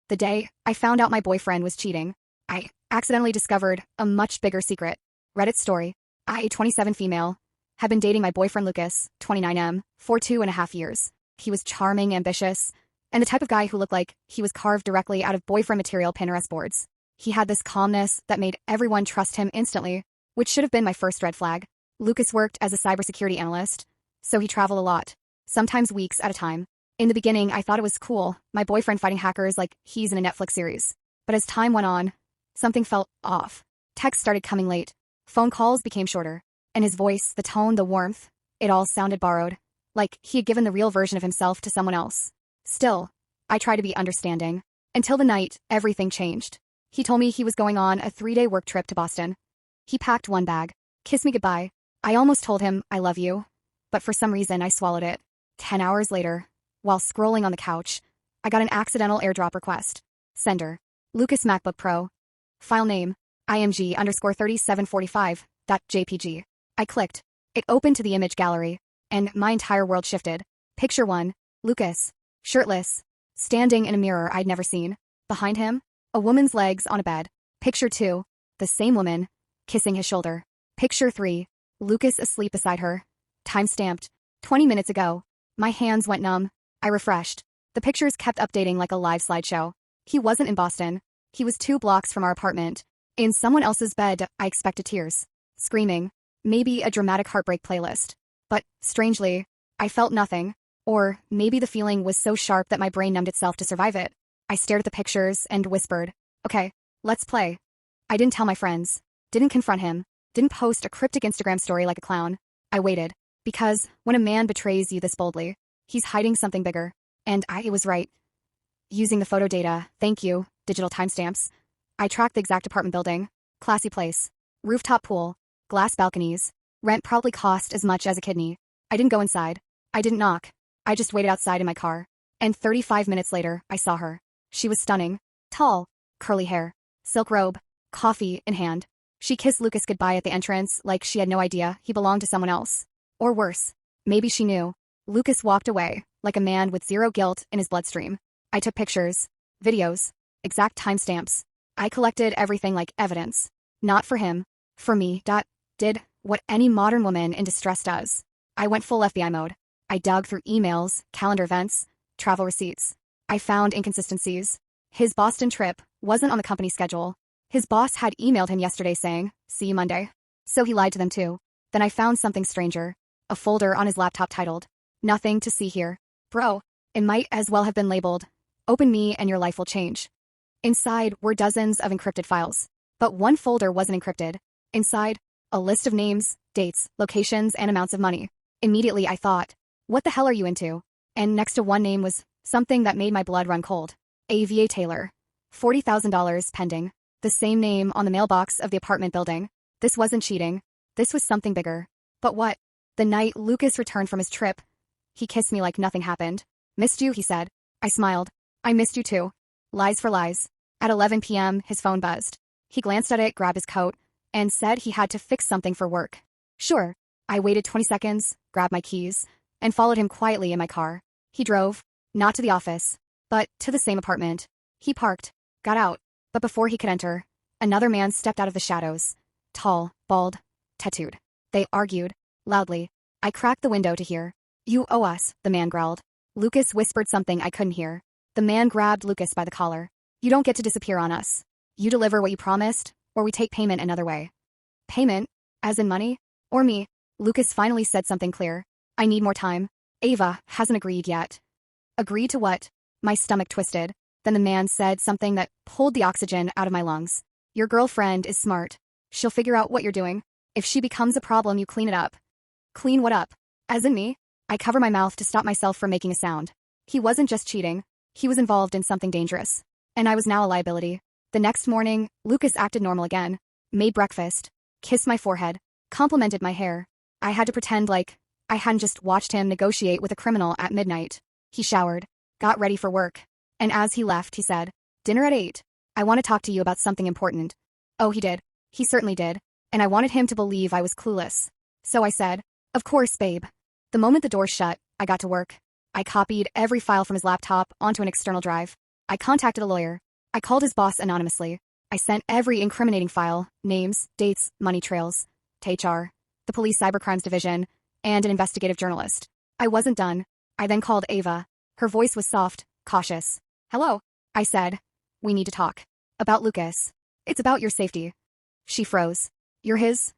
The day I found out my boyfriend was cheating, I accidentally discovered a much bigger secret. Reddit story. I, 27 female, had been dating my boyfriend Lucas, 29M, for 2.5 years. He was charming, ambitious, and the type of guy who looked like he was carved directly out of boyfriend material Pinterest boards. He had this calmness that made everyone trust him instantly, which should have been my first red flag. Lucas worked as a cybersecurity analyst, so he traveled a lot, sometimes weeks at a time. In the beginning, I thought it was cool, my boyfriend fighting hackers like he's in a Netflix series. But as time went on, something felt off. Texts started coming late. Phone calls became shorter. And his voice, the tone, the warmth, it all sounded borrowed. Like he had given the real version of himself to someone else. Still, I tried to be understanding. Until the night, everything changed. He told me he was going on a 3-day work trip to Boston. He packed one bag, kissed me goodbye. I almost told him, I love you. But for some reason, I swallowed it. 10 hours later, while scrolling on the couch, I got an accidental airdrop request. Sender. Lucas MacBook Pro. File name. img_3745.jpg. I clicked. It opened to the image gallery, and my entire world shifted. Picture 1. Lucas. Shirtless. Standing in a mirror I'd never seen. Behind him, a woman's legs on a bed. Picture 2. The same woman, kissing his shoulder. Picture 3. Lucas asleep beside her. Time stamped. 20 minutes ago. My hands went numb. I refreshed. The pictures kept updating like a live slideshow. He wasn't in Boston. He was 2 blocks from our apartment. In someone else's bed, I expected tears. Screaming. Maybe a dramatic heartbreak playlist. But, strangely, I felt nothing. Or maybe the feeling was so sharp that my brain numbed itself to survive it. I stared at the pictures and whispered, okay, let's play. I didn't tell my friends. Didn't confront him. Didn't post a cryptic Instagram story like a clown. I waited. Because when a man betrays you this boldly, he's hiding something bigger. And I was right. Using the photo data, thank you, digital timestamps, I tracked the exact apartment building. Classy place. Rooftop pool. Glass balconies. Rent probably cost as much as a kidney. I didn't go inside. I didn't knock. I just waited outside in my car. And 35 minutes later, I saw her. She was stunning. Tall. Curly hair. Silk robe. Coffee in hand. She kissed Lucas goodbye at the entrance like she had no idea he belonged to someone else. Or worse. Maybe she knew. Lucas walked away, like a man with zero guilt in his bloodstream. I took pictures. Videos. Exact timestamps. I collected everything like evidence. Not for him. For me. Did what any modern woman in distress does. I went full FBI mode. I dug through emails, calendar events, travel receipts. I found inconsistencies. His Boston trip wasn't on the company schedule. His boss had emailed him yesterday saying, see you Monday. So he lied to them too. Then I found something stranger. A folder on his laptop titled, nothing to see here. Bro, it might as well have been labeled, open me and your life will change. Inside were dozens of encrypted files. But one folder wasn't encrypted. Inside, a list of names, dates, locations, and amounts of money. Immediately I thought, what the hell are you into? And next to one name was something that made my blood run cold. AVA Taylor. $40,000 pending. The same name on the mailbox of the apartment building. This wasn't cheating. This was something bigger. But what? The night Lucas returned from his trip, he kissed me like nothing happened. Missed you, he said. I smiled. I missed you too. Lies for lies. At 11 p.m., his phone buzzed. He glanced at it, grabbed his coat, and said he had to fix something for work. Sure. I waited 20 seconds, grabbed my keys, and followed him quietly in my car. He drove, not to the office, but to the same apartment. He parked, got out, but before he could enter, another man stepped out of the shadows. Tall, bald, tattooed. They argued, loudly. I cracked the window to hear. You owe us, the man growled. Lucas whispered something I couldn't hear. The man grabbed Lucas by the collar. You don't get to disappear on us. You deliver what you promised, or we take payment another way. Payment? As in money? Or me? Lucas finally said something clear. I need more time. Ava hasn't agreed yet. Agreed to what? My stomach twisted. Then the man said something that pulled the oxygen out of my lungs. Your girlfriend is smart. She'll figure out what you're doing. If she becomes a problem, you clean it up. Clean what up? As in me? I cover my mouth to stop myself from making a sound. He wasn't just cheating. He was involved in something dangerous. And I was now a liability. The next morning, Lucas acted normal again. Made breakfast. Kissed my forehead. Complimented my hair. I had to pretend like I hadn't just watched him negotiate with a criminal at midnight. He showered. Got ready for work. And as he left, he said, dinner at 8. I want to talk to you about something important. Oh, he did. He certainly did. And I wanted him to believe I was clueless. So I said, of course, babe. The moment the door shut, I got to work. I copied every file from his laptop onto an external drive. I contacted a lawyer. I called his boss anonymously. I sent every incriminating file, names, dates, money trails, to HR, the police cybercrimes division, and an investigative journalist. I wasn't done. I then called Ava. Her voice was soft, cautious. Hello, I said. We need to talk. About Lucas. It's about your safety. She froze. You're his?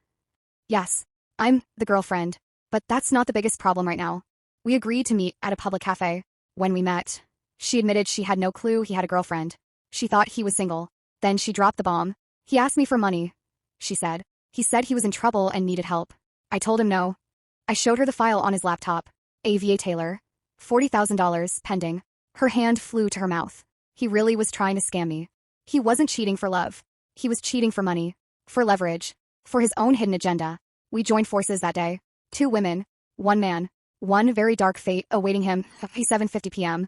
Yes. I'm the girlfriend. But that's not the biggest problem right now. We agreed to meet at a public cafe. When we met, she admitted she had no clue he had a girlfriend. She thought he was single. Then she dropped the bomb. He asked me for money, she said. He said he was in trouble and needed help. I told him no. I showed her the file on his laptop. AVA Taylor. $40,000 pending. Her hand flew to her mouth. He really was trying to scam me. He wasn't cheating for love. He was cheating for money. For leverage. For his own hidden agenda. We joined forces that day. 2 women. 1 man. One very dark fate awaiting him at 7:50 p.m.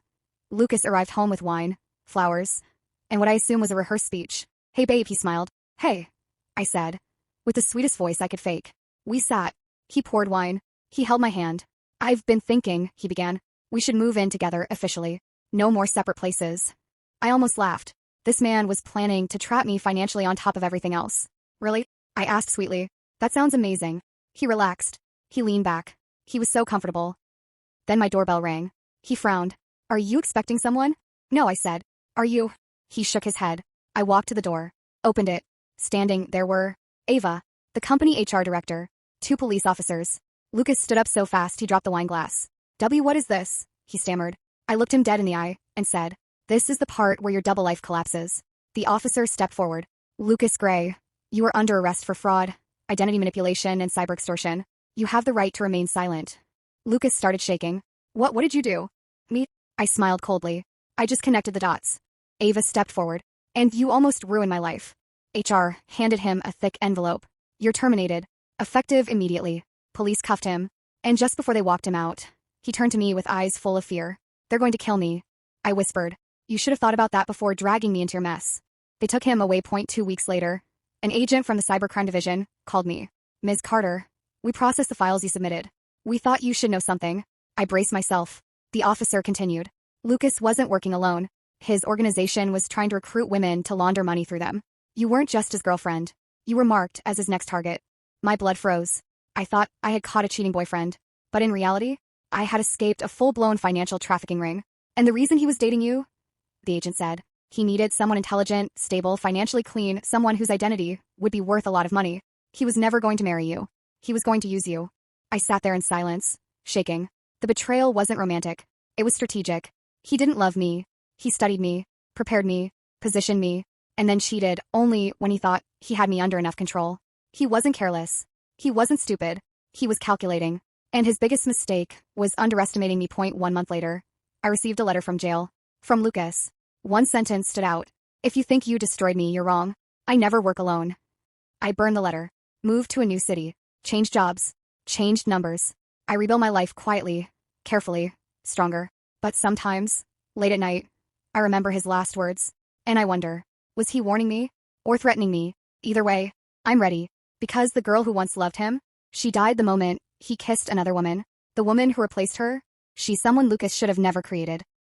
Lucas arrived home with wine, flowers, and what I assume was a rehearsed speech. Hey babe, he smiled. Hey, I said, with the sweetest voice I could fake. We sat. He poured wine. He held my hand. I've been thinking, he began. We should move in together officially. No more separate places. I almost laughed. This man was planning to trap me financially on top of everything else. Really? I asked sweetly. That sounds amazing. He relaxed. He leaned back. He was so comfortable. Then my doorbell rang. He frowned. Are you expecting someone? No, I said. Are you? He shook his head. I walked to the door. Opened it. Standing there were Ava, the company HR director, 2 police officers. Lucas stood up so fast he dropped the wine glass. What is this? He stammered. I looked him dead in the eye and said, this is the part where your double life collapses. The officer stepped forward. Lucas Gray, you are under arrest for fraud, identity manipulation, and cyber extortion. You have the right to remain silent. Lucas started shaking. What did you do? Me? I smiled coldly. I just connected the dots. Ava stepped forward. And you almost ruined my life. HR handed him a thick envelope. You're terminated. Effective immediately. Police cuffed him. And just before they walked him out, he turned to me with eyes full of fear. They're going to kill me. I whispered. You should have thought about that before dragging me into your mess. They took him away. 2 weeks later, an agent from the cybercrime division called me. Ms. Carter, we processed the files you submitted. We thought you should know something. I braced myself. The officer continued. Lucas wasn't working alone. His organization was trying to recruit women to launder money through them. You weren't just his girlfriend. You were marked as his next target. My blood froze. I thought I had caught a cheating boyfriend. But in reality, I had escaped a full-blown financial trafficking ring. And the reason he was dating you? The agent said. He needed someone intelligent, stable, financially clean, someone whose identity would be worth a lot of money. He was never going to marry you. He was going to use you. I sat there in silence, shaking. The betrayal wasn't romantic. It was strategic. He didn't love me. He studied me, prepared me, positioned me, and then cheated only when he thought he had me under enough control. He wasn't careless. He wasn't stupid. He was calculating. And his biggest mistake was underestimating me. 1 month later, I received a letter from jail. From Lucas. One sentence stood out. If you think you destroyed me, you're wrong. I never work alone. I burned the letter. Moved to a new city. Changed jobs. Changed numbers. I rebuilt my life quietly, carefully, stronger. But sometimes, late at night, I remember his last words. And I wonder, was he warning me? Or threatening me? Either way, I'm ready. Because the girl who once loved him, she died the moment he kissed another woman. The woman who replaced her, she's someone Lucas should have never created.